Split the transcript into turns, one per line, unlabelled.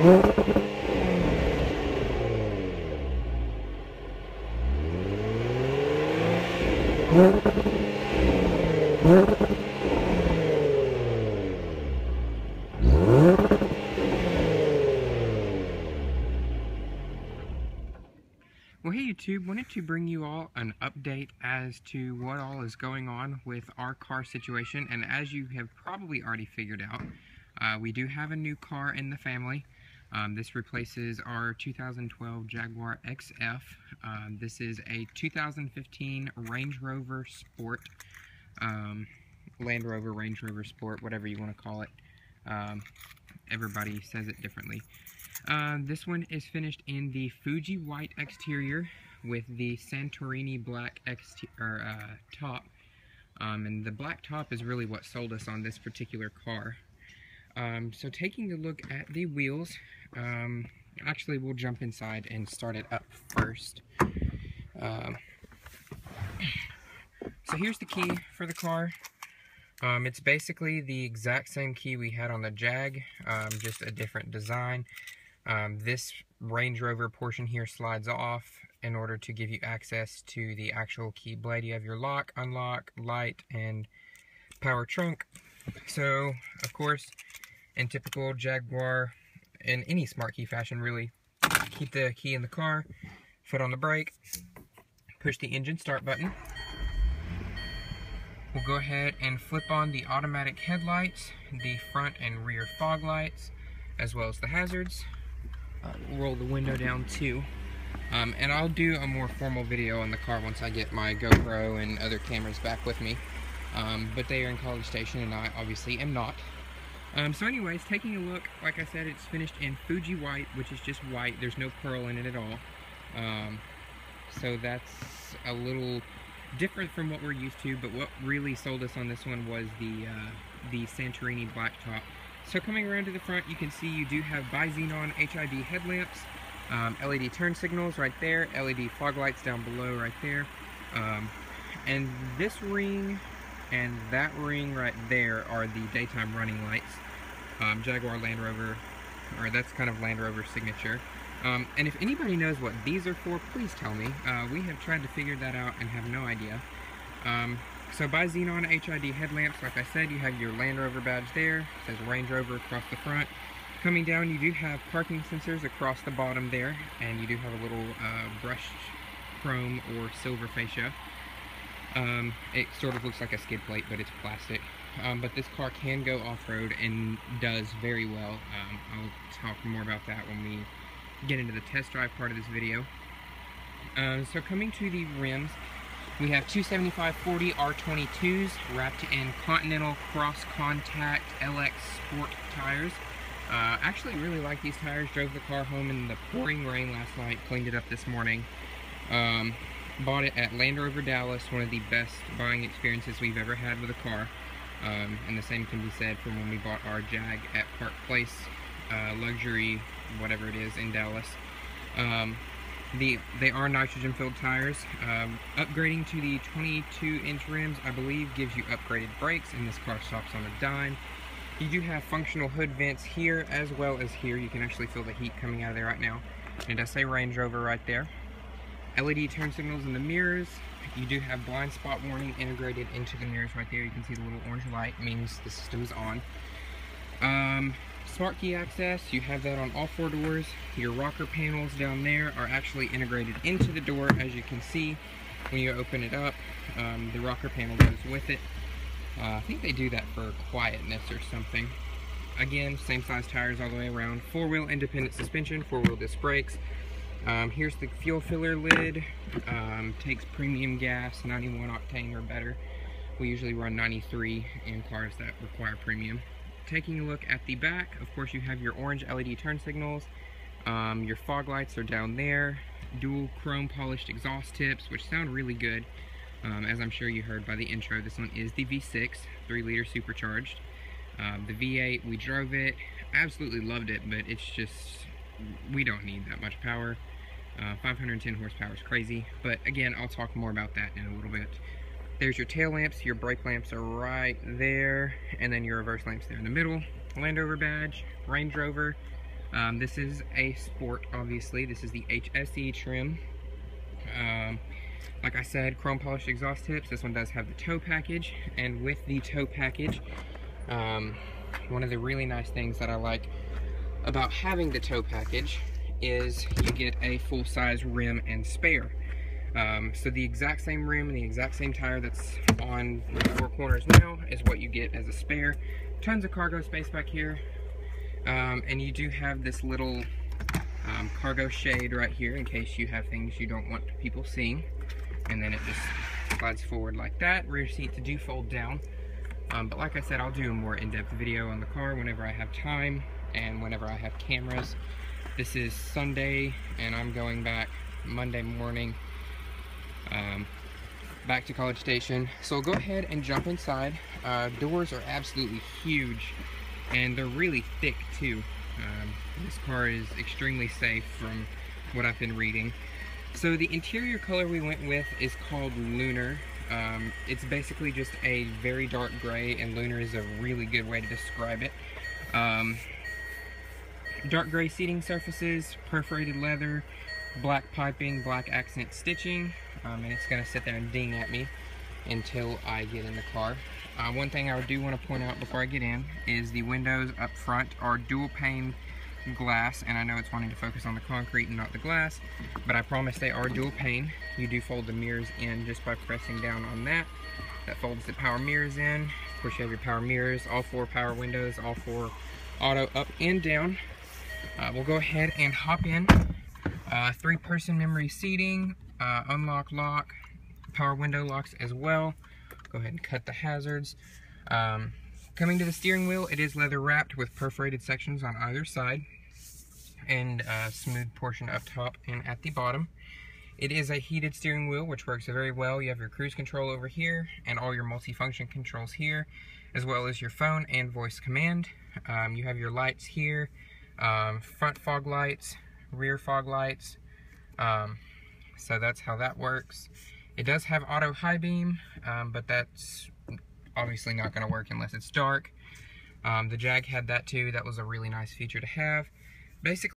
Well, hey YouTube, wanted to bring you all an update as to what all is going on with our car situation, and as you have probably already figured out, we do have a new car in the family. This replaces our 2012 Jaguar XF. This is a 2015 Range Rover Sport, Land Rover, Range Rover Sport, whatever you want to call it. Everybody says it differently. This one is finished in the Fuji white exterior with the Santorini black top. And the black top is really what sold us on this particular car. So taking a look at the wheels, actually we'll jump inside and start it up first. So here's the key for the car. It's basically the exact same key we had on the Jag, just a different design. This Range Rover portion here slides off in order to give you access to the actual key blade. You have your lock, unlock, light, and power trunk. So, of course, in typical Jaguar, in any smart key fashion really, keep the key in the car, foot on the brake, push the engine start button. We'll go ahead and flip on the automatic headlights, the front and rear fog lights, as well as the hazards. Roll the window down too. And I'll do a more formal video on the car once I get my GoPro and other cameras back with me. But they are in College Station and I obviously am not. So anyways, taking a look, like I said, it's finished in Fuji white, which is just white. There's no pearl in it at all. So that's a little different from what we're used to, but what really sold us on this one was the Santorini black top. So coming around to the front, you can see you do have bi-xenon HID headlamps, LED turn signals right there, LED fog lights down below right there, and this ring and that ring right there are the daytime running lights. Jaguar Land Rover, or that's kind of Land Rover signature. And if anybody knows what these are for, please tell me. We have tried to figure that out and have no idea. So bi-xenon HID headlamps, like I said, you have your Land Rover badge there. It says Range Rover across the front. Coming down, you do have parking sensors across the bottom there, and you do have a little brushed chrome or silver fascia. It sort of looks like a skid plate, but it's plastic. But this car can go off-road and does very well. I'll talk more about that when we get into the test drive part of this video. So coming to the rims, we have 275/40 R22s wrapped in Continental Cross Contact LX Sport tires. Actually really like these tires. Drove the car home in the pouring rain last night, cleaned it up this morning. Bought it at Land Rover Dallas, one of the best buying experiences we've ever had with a car. And the same can be said for when we bought our Jag at Park Place, luxury, whatever it is, in Dallas. They are nitrogen filled tires. Upgrading to the 22-inch rims, I believe, gives you upgraded brakes, and this car stops on a dime. You do have functional hood vents here as well as here. You can actually feel the heat coming out of there right now. And it does say Range Rover right there. LED turn signals in the mirrors. You do have blind spot warning integrated into the mirrors right there. You can see the little orange light, means the system's on. Smart key access, you have that on all four doors. Your rocker panels down there are actually integrated into the door, as you can see. When you open it up, the rocker panel goes with it. I think they do that for quietness or something. Again, same size tires all the way around. Four-wheel independent suspension, four-wheel disc brakes. Here's the fuel filler lid. Takes premium gas, 91 octane or better. We usually run 93 in cars that require premium. Taking a look at the back, of course you have your orange LED turn signals. Your fog lights are down there. Dual chrome polished exhaust tips, which sound really good. As I'm sure you heard by the intro, this one is the V6, 3-liter supercharged. The V8, we drove it, absolutely loved it, but it's just, we don't need that much power. 510 horsepower is crazy, but again, I'll talk more about that in a little bit. There's your tail lamps, your brake lamps are right there, and then your reverse lamps there in the middle. Land Rover badge, Range Rover. This is a Sport, obviously. This is the HSE trim. Like I said, chrome polished exhaust tips. This one does have the tow package, and with the tow package, one of the really nice things that I like about having the tow package is you get a full-size rim and spare. So the exact same rim and the exact same tire that's on the four corners now is what you get as a spare. Tons of cargo space back here, and you do have this little cargo shade right here in case you have things you don't want people seeing, and then it just slides forward like that. Rear seats do fold down, but like I said, I'll do a more in-depth video on the car whenever I have time and whenever I have cameras. This is Sunday and I'm going back Monday morning back to College Station, so I'll go ahead and jump inside. Doors are absolutely huge and they're really thick too. This car is extremely safe from what I've been reading. So the interior color we went with is called Lunar. It's basically just a very dark gray, and Lunar is a really good way to describe it. Dark gray seating surfaces, perforated leather, black piping, black accent stitching, and it's going to sit there and ding at me until I get in the car. One thing I do want to point out before I get in is the windows up front are dual pane glass, and I know it's wanting to focus on the concrete and not the glass, but I promise they are dual pane. You do fold the mirrors in just by pressing down on that. That folds the power mirrors in. Of course, you have your power mirrors, all four power windows, all four auto up and down. We'll go ahead and hop in. 3-person memory seating, unlock lock, power window locks as well. Go ahead and cut the hazards. Coming to the steering wheel, it is leather wrapped with perforated sections on either side and a smooth portion up top and at the bottom. It is a heated steering wheel, which works very well. You have your cruise control over here and all your multifunction controls here, as well as your phone and voice command. You have your lights here, front fog lights, rear fog lights, so that's how that works. It does have auto high beam, but that's obviously not going to work unless it's dark. The Jag had that too. That was a really nice feature to have. Basically